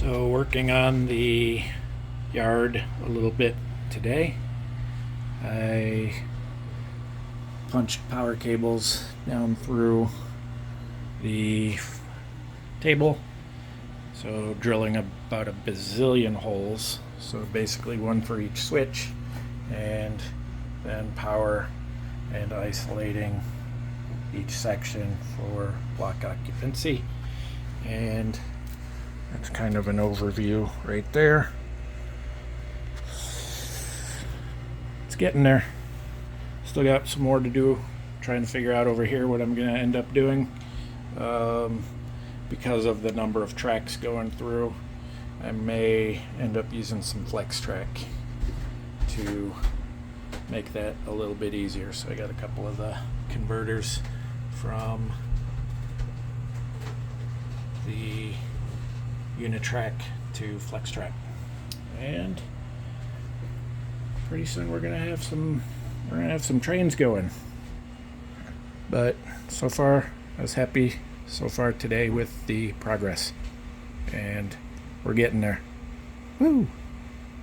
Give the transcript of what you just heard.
So working on the yard a little bit today. I punched power cables down through the table, so drilling about a bazillion holes, so basically one for each switch, and then power and isolating each section for block occupancy. And that's kind of an overview right there. It's getting there. Still got some more to do, trying to figure out over here what I'm going to end up doing. Because of the number of tracks going through, I may end up using some flex track to make that a little bit easier. So I got a couple of the converters from the Unitrack to FlexTrack, and pretty soon we're gonna have some trains going. But so far, I was happy so far today with the progress, and we're getting there. Woo!